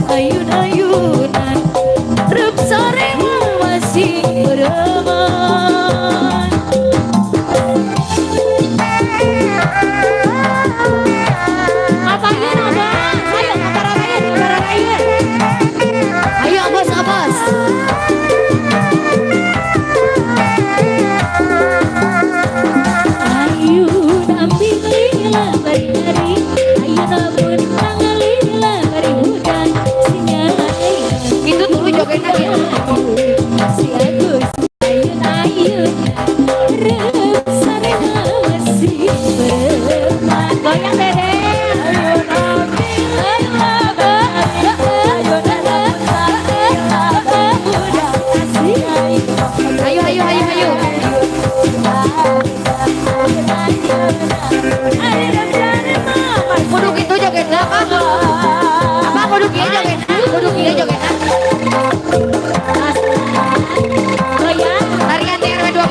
ayun-ayunan rep sore masih bereman. Ngapain abang? Ayo ngapain raya. Ayo abas. Ayun ambil lila bari-bari, ayun abun tangan lila bari hujan. Itu dulu jogetnya ya. Si Agus ayun rep sare masih bereman. Goyang dede. Ayo. Kudu gitu joget apa? Apa kudu gitu joget? Kudu gitu joget. Tarian TRW 12.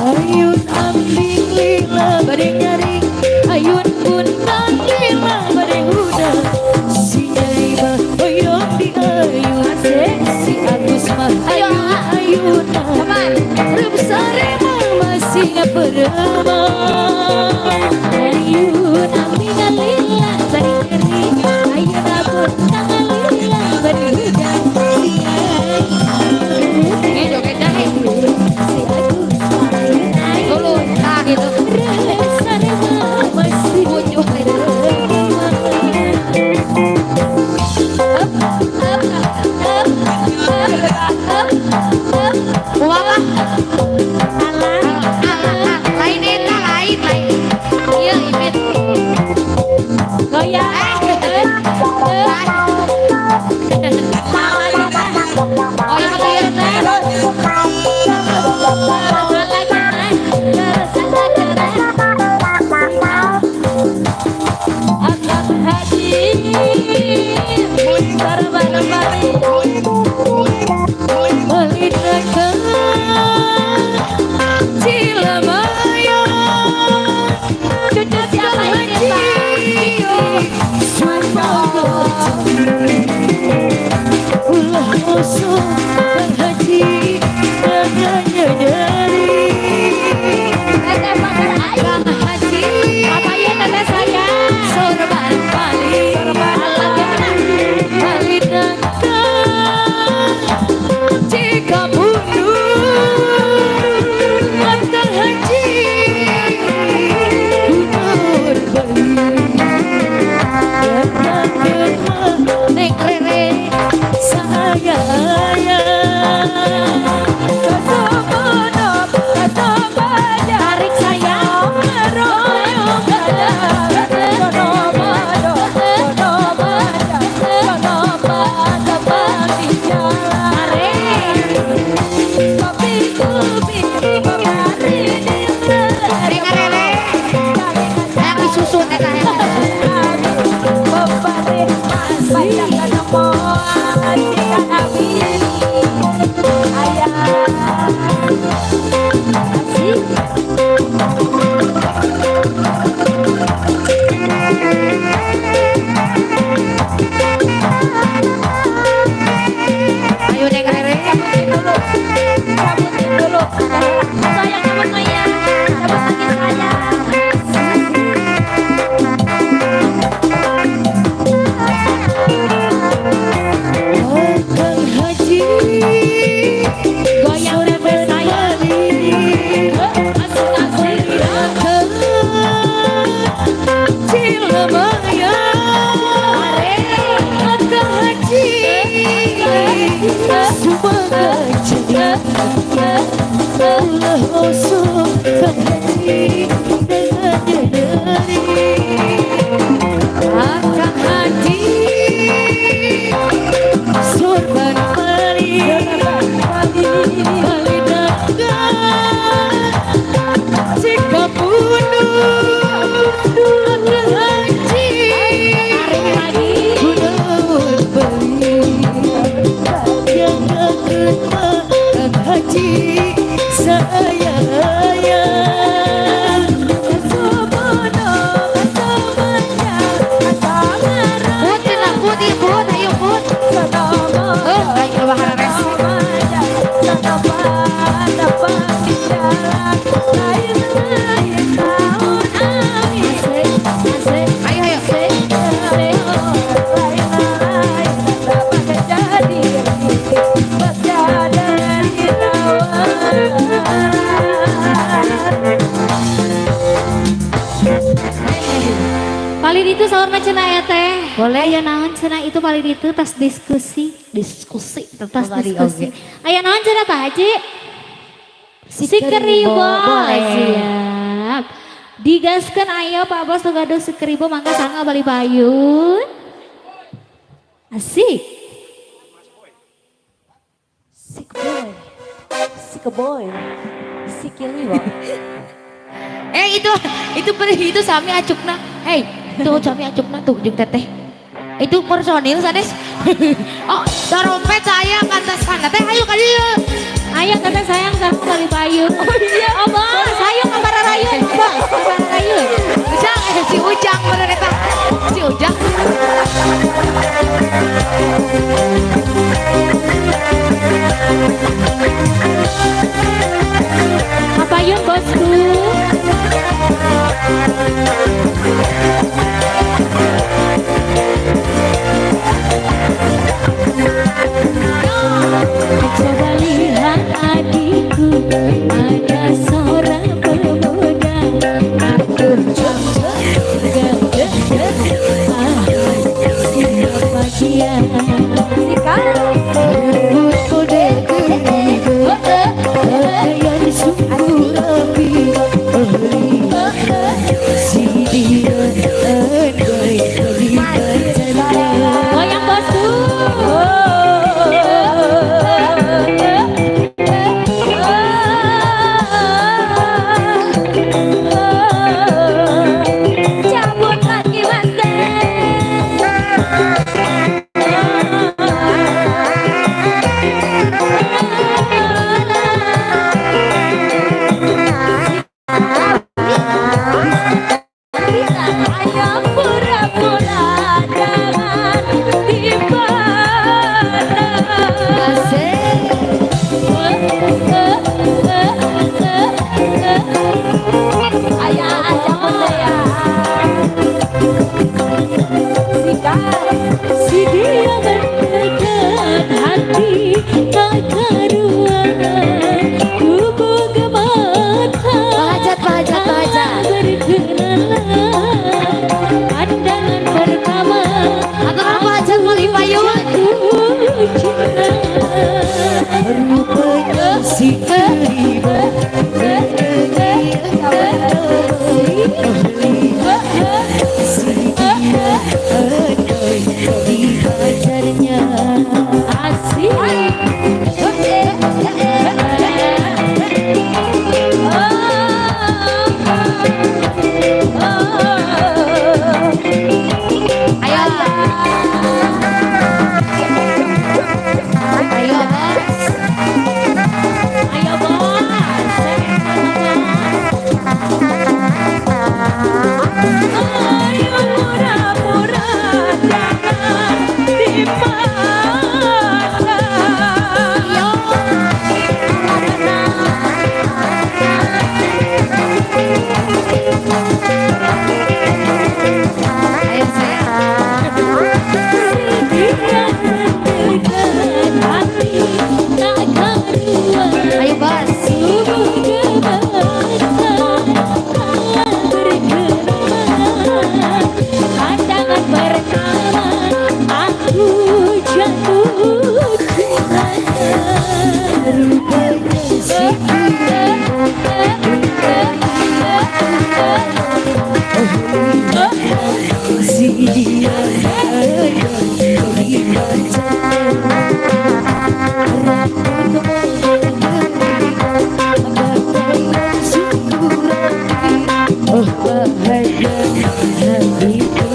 Ayun ambing lila badai nyaring, ayun bundang lila badai hudan. Si Nyai mah hoyong di ayun, si Agus mah ayun-ayunan rep sare mah masih bereman. Ayun ambing lila badai nyaring, ayun bundang lila badai hudan. Ini joget dah si Agus dulu, nah gitu. Lain eta lain. Iya Ipit. Goyang. Allah usupkan hati dengan dari akan hati sorban kali dagang jika pun Paling itu sahur mah cenah ya teh. Boleh. Aya naon cenah itu paling itu tas diskusi. Tas diskusi. Aya naon cenah Pak Haji? Si keribo. Boleh. Siap. Digaskeun aya Pak Bos nu gaduh si keribo mangga sanga bali bayun. Asik. Si keboy. Si kiribo. itu sami acukna. Hei, tuh sami acukna tuh jeung teteh. Itu personil sanes. Oh, dompet saya kantas sana teh ayo ka dieu. Ayo kata sayang sama bali bayun. Oh iya. Oh bos, ayo ka Bararayun. Bos, ka Bararayun. Ujang, si Ujang bener eta. Si Ujang. Apa yun bosku? Coba lihat adikku, ada seorang pemuda. Aku siapa dia? Yang sungguh rapi, si dia andai pacarnya. Goyang bosku. Cabut lagi mas. Ayam pura-pura jangan si dia berdekat hati tak karuan kubu gemata bahajat berkenalan pandangan pertama Atau bahajat mali payung. Rupanya si keribo. Si dia andai pacarnya. asik. Ayo bos. Ayo bos. Ayo pura-pura jangan dipandang. Yo. Ayo sayang. Ayo bos. Pandangan pertama aku jatuh cinta. Rupanya si si dia andai oh bahagia hatiku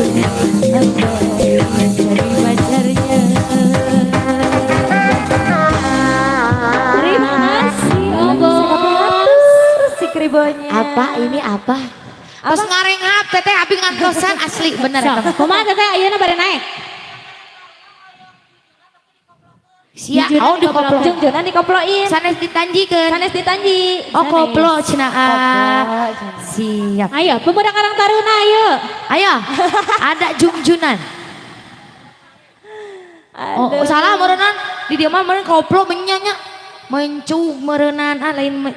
andai mencari pacarnya. Terima kasih oh bos. Si keribonya. Apa ini apa? Pas ngarengap teteh abi ngantosan asli bener eta. Kumaha teteh ayeuna bade naik? Sia oh dikoplo. Jeung-jeunan dikoploin. Sanes ditanjikeun. Sanes ditanji. Oh koplo cenah. Siap. Ayo pemuda Karang Taruna ayo. Ayo. Ada jungjunan. Oh salah meureunnan. Di dieu mah meureun koplo menyanya. Mencug meureunnan lain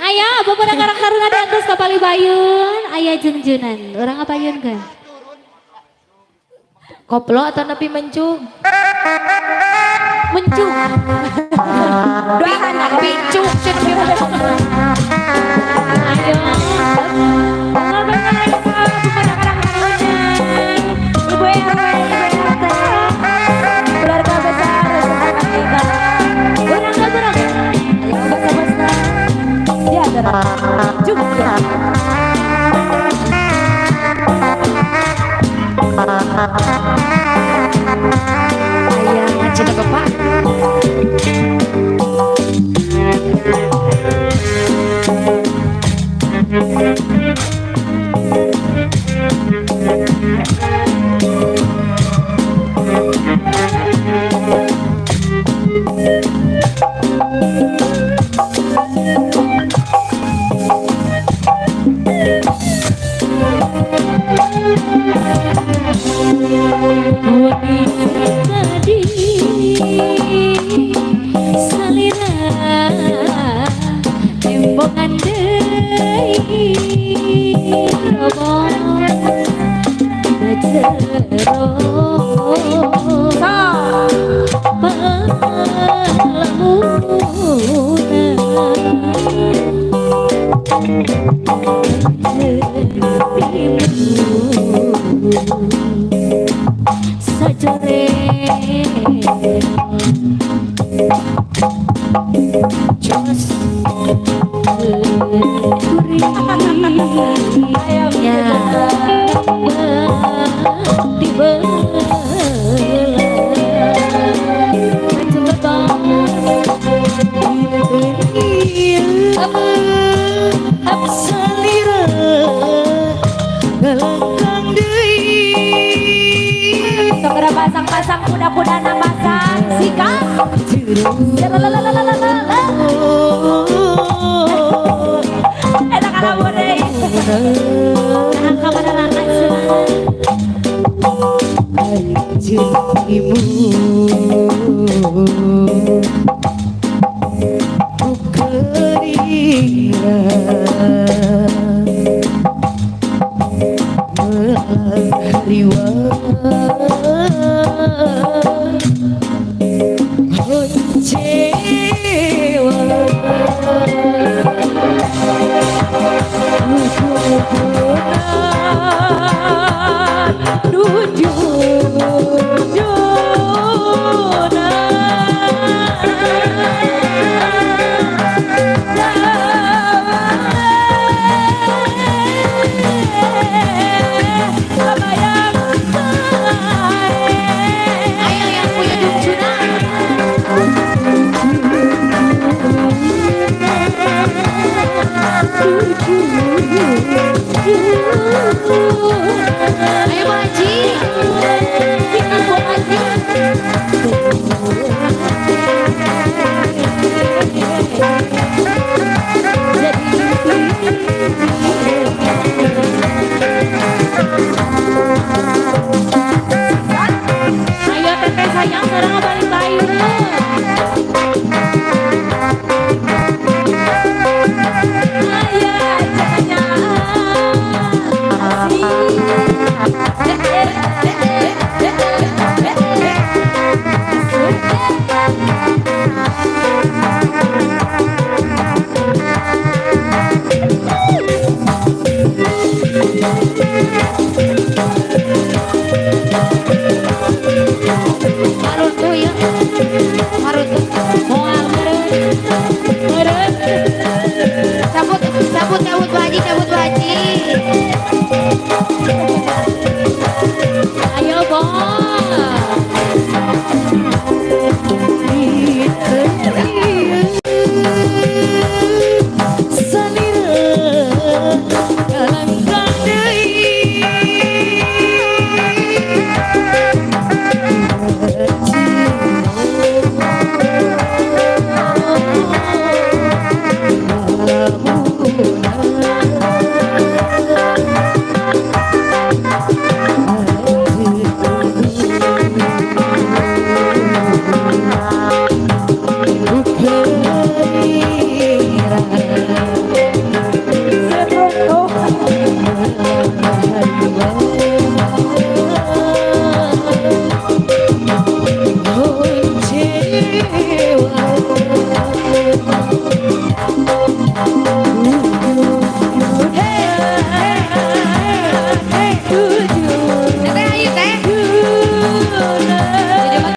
Aya beberapa karakter di atas kapal bayun, aya jengjunan. Orang apa yun kan? Koplo atau nepi mencung? Mencung. Doakan nak pincung nepi mencung. Ayo. Ibu RW, Ibu RT, keluarga besar, kita. Orang gak berang. Ayo bersama-sama. Dia ada juga. Ayah ngaji bapak. Tadi salira embongan deui robong bajero sajore jos ayamnya tiba Salira ngelangkang deui. Segera pasang-pasang kuda-kuda pasang sikat. Enak anak boleh. angka menerangkan Anjunimu ku keringat